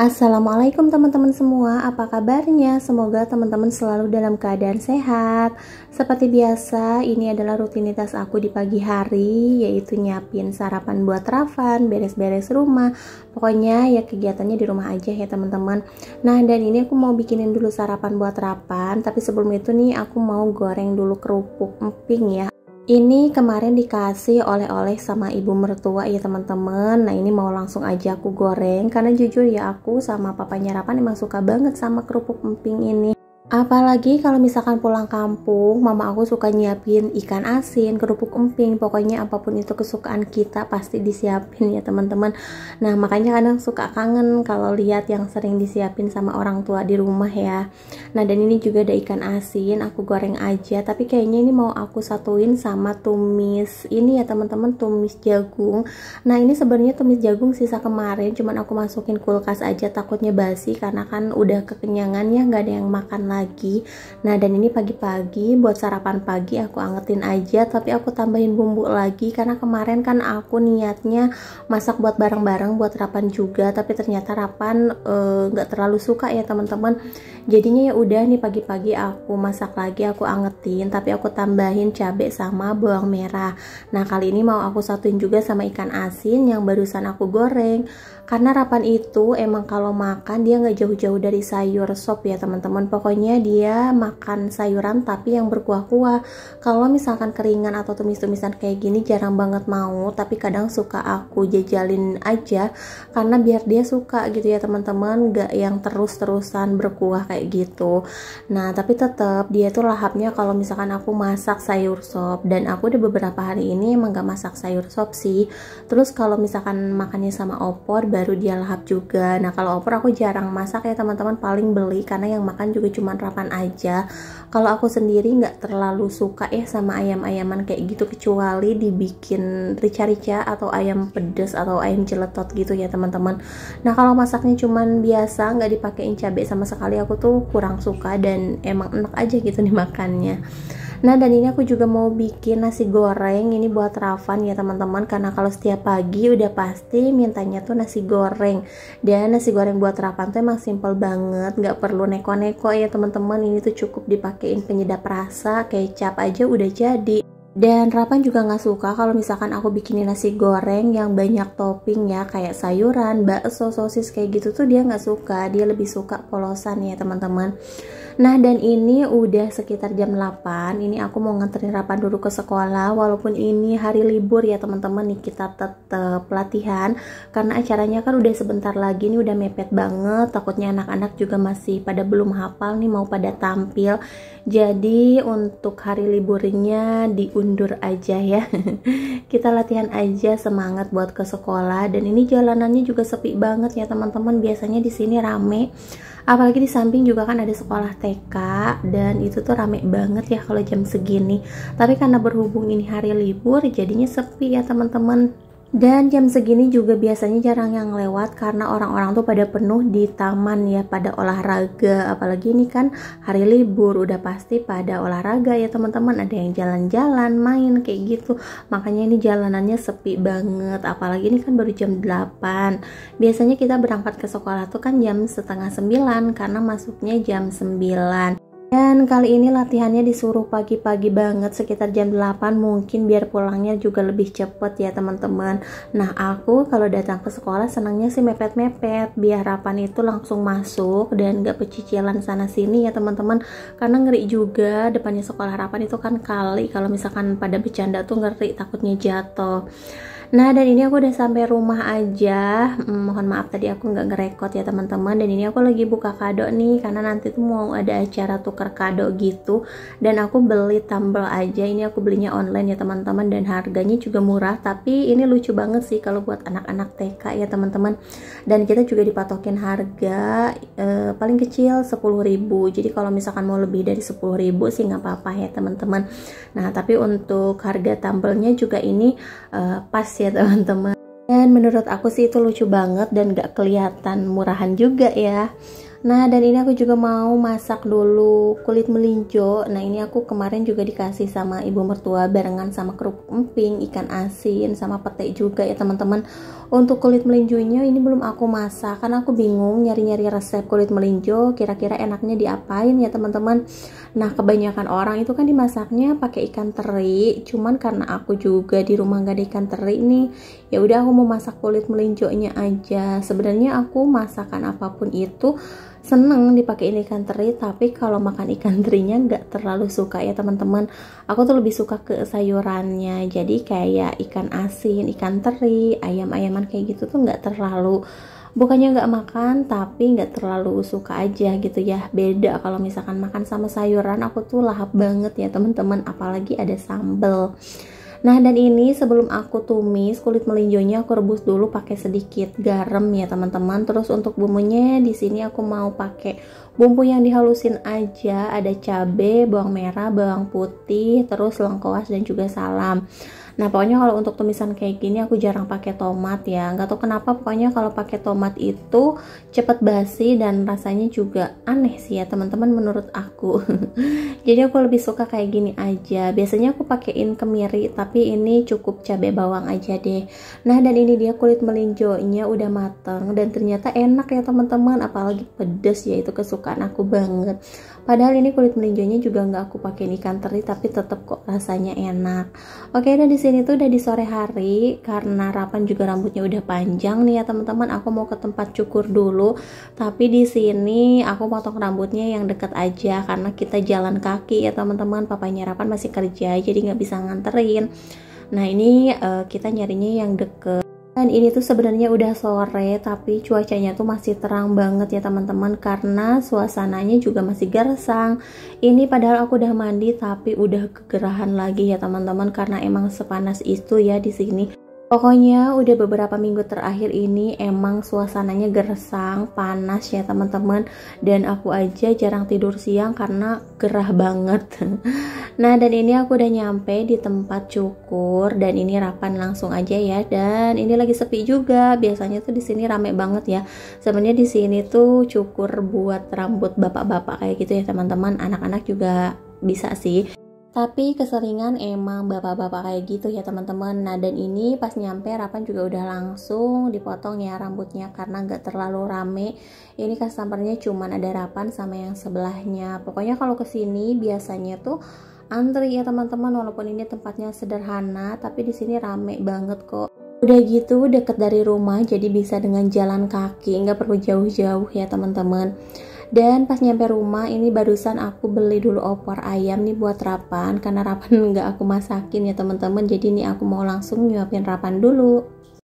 Assalamualaikum teman-teman semua, apa kabarnya? Semoga teman-teman selalu dalam keadaan sehat. Seperti biasa, ini adalah rutinitas aku di pagi hari, yaitu nyiapin sarapan buat Rafan, beres-beres rumah. Pokoknya ya kegiatannya di rumah aja ya teman-teman. Nah, dan ini aku mau bikinin dulu sarapan buat Rafan, tapi sebelum itu nih aku mau goreng dulu kerupuk emping ya. Ini kemarin dikasih oleh-oleh sama ibu mertua ya teman-teman. Nah ini mau langsung aja aku goreng, karena jujur ya aku sama papanya Rapan emang suka banget sama kerupuk emping ini. Apalagi kalau misalkan pulang kampung, mama aku suka nyiapin ikan asin, kerupuk emping, pokoknya apapun itu kesukaan kita pasti disiapin ya teman-teman. Nah makanya kadang suka kangen kalau lihat yang sering disiapin sama orang tua di rumah ya. Nah dan ini juga ada ikan asin, aku goreng aja, tapi kayaknya ini mau aku satuin sama tumis ini ya teman-teman, tumis jagung. Nah ini sebenarnya tumis jagung sisa kemarin, cuman aku masukin kulkas aja takutnya basi karena kan udah kekenyangan ya, nggak ada yang makan lagi. Nah dan ini pagi-pagi buat sarapan pagi aku angetin aja, tapi aku tambahin bumbu lagi karena kemarin kan aku niatnya masak buat bareng-bareng buat Rapan juga, tapi ternyata Rapan nggak terlalu suka ya teman-teman. Jadinya ya udah nih pagi-pagi aku masak lagi, aku angetin, tapi aku tambahin cabai sama bawang merah. Nah kali ini mau aku satuin juga sama ikan asin yang barusan aku goreng, karena Rapan itu emang kalau makan dia nggak jauh-jauh dari sayur sop ya teman-teman. Pokoknya dia makan sayuran tapi yang berkuah-kuah. Kalau misalkan keringan atau tumis-tumisan kayak gini jarang banget mau, tapi kadang suka aku jajalin aja karena biar dia suka gitu ya teman-teman, nggak yang terus-terusan berkuah kayak gitu. Nah tapi tetap dia tuh lahapnya kalau misalkan aku masak sayur sop, dan aku udah beberapa hari ini emang gak masak sayur sop sih. Terus kalau misalkan makannya sama opor baru dia lahap juga. Nah kalau opor aku jarang masak ya teman-teman, paling beli karena yang makan juga cuma Rapan aja. Kalau aku sendiri nggak terlalu suka ya sama ayam-ayaman kayak gitu, kecuali dibikin rica-rica atau ayam pedas atau ayam celetot gitu ya teman-teman. Nah kalau masaknya cuman biasa nggak dipakein cabai sama sekali, aku tuh kurang suka dan emang enak aja gitu dimakannya. Nah dan ini aku juga mau bikin nasi goreng ini buat Rafan ya teman-teman, karena kalau setiap pagi udah pasti mintanya tuh nasi goreng. Dan nasi goreng buat Rafan tuh emang simple banget, nggak perlu neko-neko ya teman-teman. Ini tuh cukup dipakein penyedap rasa, kecap aja udah jadi. Dan Rapan juga nggak suka kalau misalkan aku bikinin nasi goreng yang banyak topping ya, kayak sayuran, bakso, sosis kayak gitu tuh dia nggak suka. Dia lebih suka polosan ya teman-teman. Nah dan ini udah sekitar jam 8. Ini aku mau nganterin Rapan dulu ke sekolah. Walaupun ini hari libur ya teman-teman, nih kita tetap latihan karena acaranya kan udah sebentar lagi, nih udah mepet banget. Takutnya anak-anak juga masih pada belum hafal nih, mau pada tampil. Jadi untuk hari liburnya diundur aja ya. Kita latihan aja, semangat buat ke sekolah. Dan ini jalanannya juga sepi banget ya teman-teman. Biasanya di sini rame. Apalagi di samping juga kan ada sekolah TK, dan itu tuh rame banget ya kalau jam segini. Tapi karena berhubung ini hari libur jadinya sepi ya teman-teman. Dan jam segini juga biasanya jarang yang lewat karena orang-orang tuh pada penuh di taman ya, pada olahraga. Apalagi ini kan hari libur, udah pasti pada olahraga ya teman-teman. Ada yang jalan-jalan, main kayak gitu. Makanya ini jalanannya sepi banget. Apalagi ini kan baru jam 8. Biasanya kita berangkat ke sekolah tuh kan jam setengah 9 karena masuknya jam 9. Dan kali ini latihannya disuruh pagi-pagi banget, sekitar jam 8 mungkin, biar pulangnya juga lebih cepet ya teman-teman. Nah aku kalau datang ke sekolah senangnya sih mepet-mepet, biar Rapan itu langsung masuk dan gak pecicilan sana sini ya teman-teman. Karena ngeri juga, depannya sekolah Rapan itu kan kali, kalau misalkan pada bercanda tuh ngeri, takutnya jatuh. Nah dan ini aku udah sampai rumah aja. Mohon maaf tadi aku nggak ngerekod ya teman-teman. Dan ini aku lagi buka kado nih, karena nanti tuh mau ada acara tukar kado gitu. Dan aku beli tumbler aja. Ini aku belinya online ya teman-teman, dan harganya juga murah. Tapi ini lucu banget sih kalau buat anak-anak TK ya teman-teman. Dan kita juga dipatokin harga paling kecil 10.000. Jadi kalau misalkan mau lebih dari 10.000 sih nggak apa-apa ya teman-teman. Nah tapi untuk harga tumblernya juga ini pas ya teman-teman. Dan menurut aku sih itu lucu banget dan gak kelihatan murahan juga ya. Nah, dan ini aku juga mau masak dulu kulit melinjo. Nah, ini aku kemarin juga dikasih sama ibu mertua barengan sama kerupuk emping, ikan asin, sama pete juga ya teman-teman. Untuk kulit melinjonya ini belum aku masak karena aku bingung nyari-nyari resep kulit melinjo kira-kira enaknya diapain ya teman-teman. Nah, kebanyakan orang itu kan dimasaknya pakai ikan teri. Cuman karena aku juga di rumah gak ada ikan teri nih, ya udah aku mau masak kulit melinjonya aja. Sebenarnya aku masakan apapun itu seneng dipakai ikan teri, tapi kalau makan ikan terinya nggak terlalu suka ya teman-teman. Aku tuh lebih suka ke sayurannya, jadi kayak ikan asin, ikan teri, ayam-ayaman kayak gitu tuh nggak terlalu, bukannya nggak makan tapi nggak terlalu suka aja gitu ya. Beda kalau misalkan makan sama sayuran, aku tuh lahap banget ya teman-teman, apalagi ada sambel. Nah, dan ini sebelum aku tumis kulit melinjonya aku rebus dulu pakai sedikit garam ya teman-teman. Terus untuk bumbunya di sini aku mau pakai bumbu yang dihalusin aja, ada cabai, bawang merah, bawang putih, terus lengkuas dan juga salam. Nah, pokoknya kalau untuk tumisan kayak gini aku jarang pakai tomat ya. Nggak tahu kenapa, pokoknya kalau pakai tomat itu cepet basi dan rasanya juga aneh sih ya teman-teman menurut aku. Jadi aku lebih suka kayak gini aja. Biasanya aku pakein kemiri, tapi ini cukup cabai bawang aja deh. Nah, dan ini dia kulit melinjonya udah mateng dan ternyata enak ya teman-teman, apalagi pedes ya, itu kesukaan aku banget. Padahal ini kulit melinjonya juga nggak aku pakein ikan teri, tapi tetap kok rasanya enak. Oke, dan di sini tuh udah di sore hari, karena Rapan juga rambutnya udah panjang nih ya teman-teman. Aku mau ke tempat cukur dulu, tapi di sini aku potong rambutnya yang deket aja karena kita jalan kaki ya teman-teman. Papanya Rapan masih kerja, jadi nggak bisa nganterin. Nah, ini kita nyarinya yang deket. Dan ini tuh sebenarnya udah sore, tapi cuacanya tuh masih terang banget ya teman-teman, karena suasananya juga masih gersang. Ini padahal aku udah mandi tapi udah kegerahan lagi ya teman-teman, karena emang sepanas itu ya di sini. Pokoknya udah beberapa minggu terakhir ini emang suasananya gersang, panas ya teman-teman. Dan aku aja jarang tidur siang karena gerah banget. Nah, dan ini aku udah nyampe di tempat cukur dan ini Rapan langsung aja ya. Dan ini lagi sepi juga. Biasanya tuh di sini rame banget ya. Sebenarnya di sini tuh cukur buat rambut bapak-bapak kayak gitu ya teman-teman. Anak-anak juga bisa sih. Tapi keseringan emang bapak-bapak kayak gitu ya teman-teman. Nah, dan ini pas nyampe Rapan juga udah langsung dipotong ya rambutnya karena nggak terlalu rame. Ini customernya cuman ada Rapan sama yang sebelahnya. Pokoknya kalau kesini biasanya tuh antri ya teman-teman, walaupun ini tempatnya sederhana tapi di sini rame banget kok. Udah gitu deket dari rumah, jadi bisa dengan jalan kaki, nggak perlu jauh-jauh ya teman-teman. Dan pas nyampe rumah ini barusan aku beli dulu opor ayam nih buat Rapan, karena Rapan nggak aku masakin ya teman-teman. Jadi ini aku mau langsung nyuapin Rapan dulu.